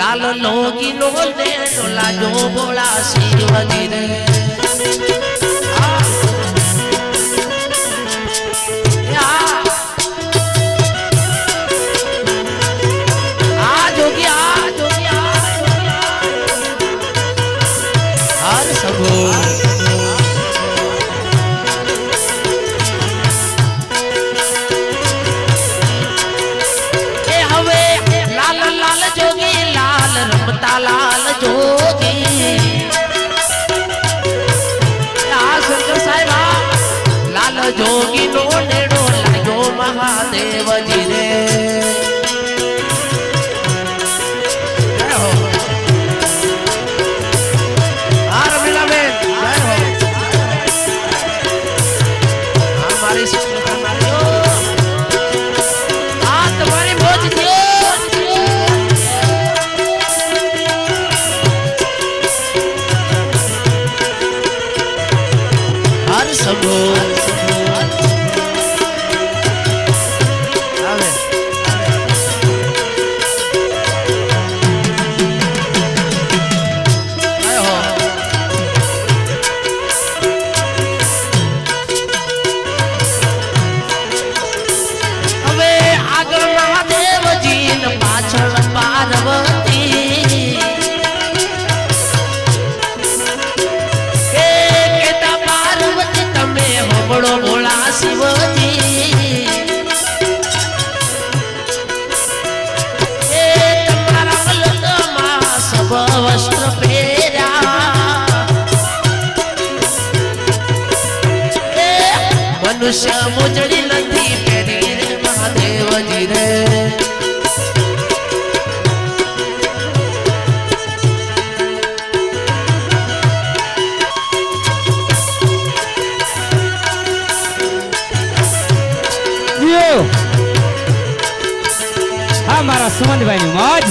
लाल लोगी नो ने डोला जो बोला शिवजी रे लाल जोगी शंकर साहिबा लाल जोगी नो नेड़ो लागो महादेव जी रे मनुष्य मुजड़ी नदी पेरी रे महादेव जी रे हमारा सुमन भाई नी मौज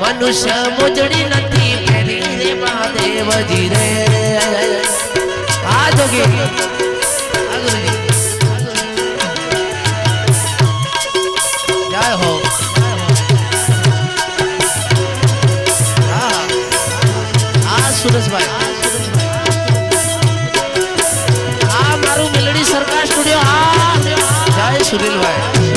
मनुष्य मुजड़ी नथी पेरी रे महादेव जी रे आ जोगी जय हो सुरेश भाई मारू मिलड़ी सरकार स्टूडियो जय सुनील भाई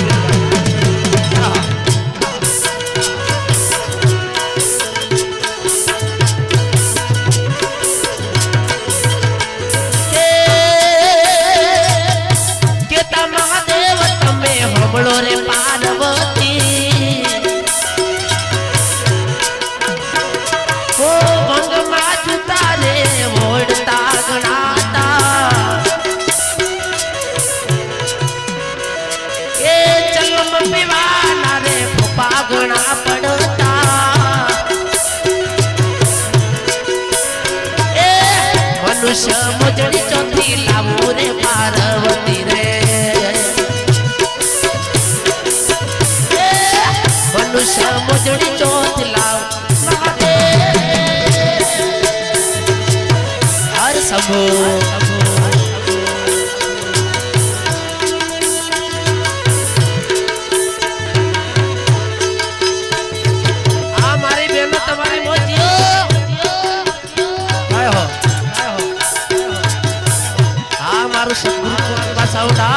रे पार्वती ओ भंग माजुता रे ओढ़ता गणाता ए चलम पिवाना रे फुपा गणा पड़ता ए मनुष्य मुजड़ी चौथी लावू रे पार्वती रे मनुष्य मुजड़ी चौथ लाओ हर सबो हमारी बहनों तुम्हारी मोजियो आए हो हमारू सदगुरु को पास आउटा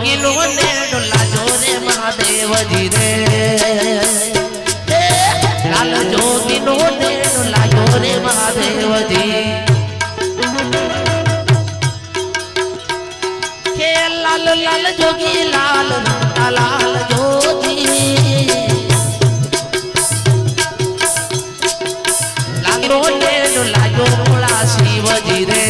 જોગી નો ને લાજો રે મહાદેવજી રે લાલ જોગી નો ને લાજો રે મહાદેવજી કે લાલ લાલ જોગી લાલ લાલ જોગી લાગો ને લાજો મોળા શિવજી રે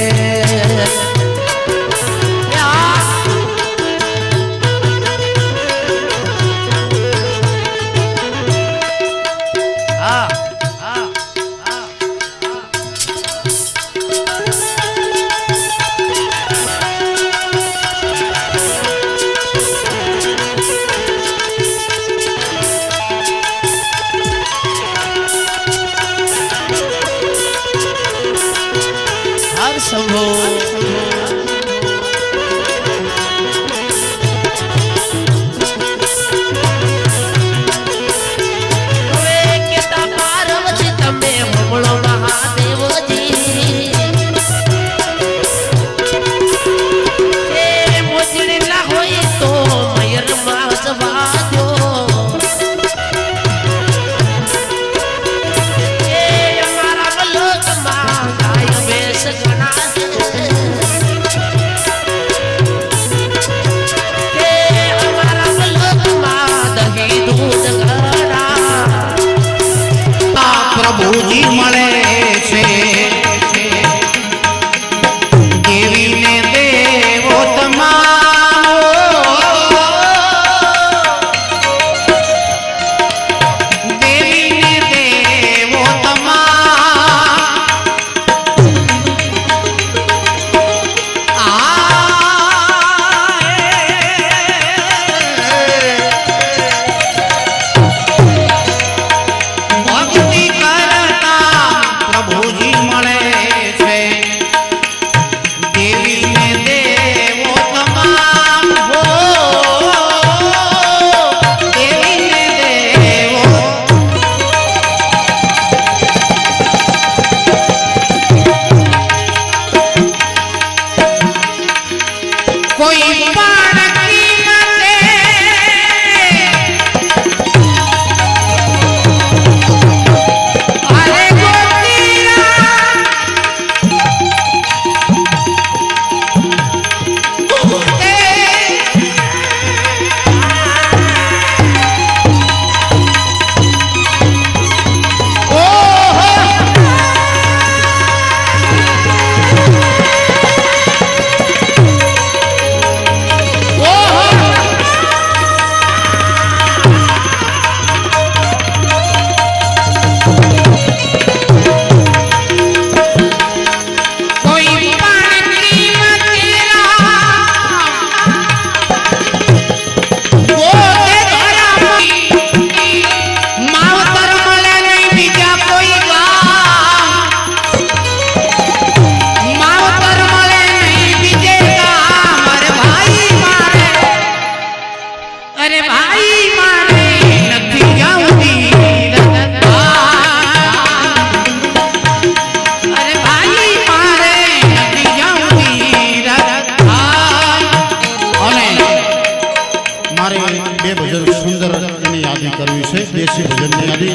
દેશી ભજનની યાદી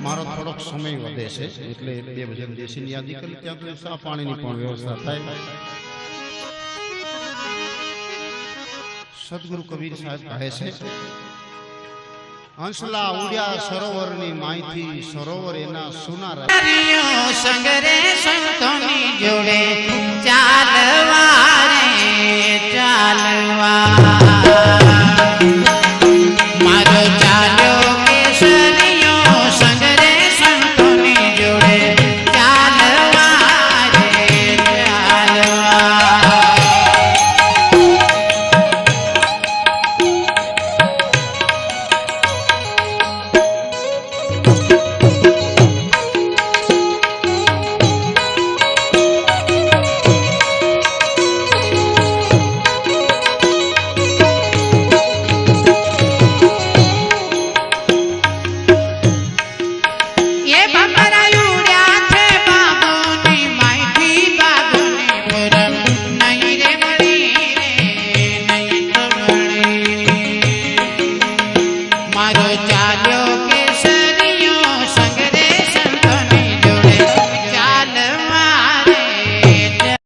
મારો થોડોક સમય વધે છે એટલે બે ભજન દેશીની યાદી કરી ત્યાં તો સા પાણીની પણ વ્યવસ્થા થાય. સદગુરુ કબીર સાહેબ કહે છે, હંસલા ઉડ્યા સરોવરની માહિતી સરોવર એના સુના સંગરે સંતોની જોડે ચાલવા રે ચાલવા મારો ચાલ્યો કેસરીયો સંગરે સંતોની જોડે ચાલવા રે ચાલવા મારો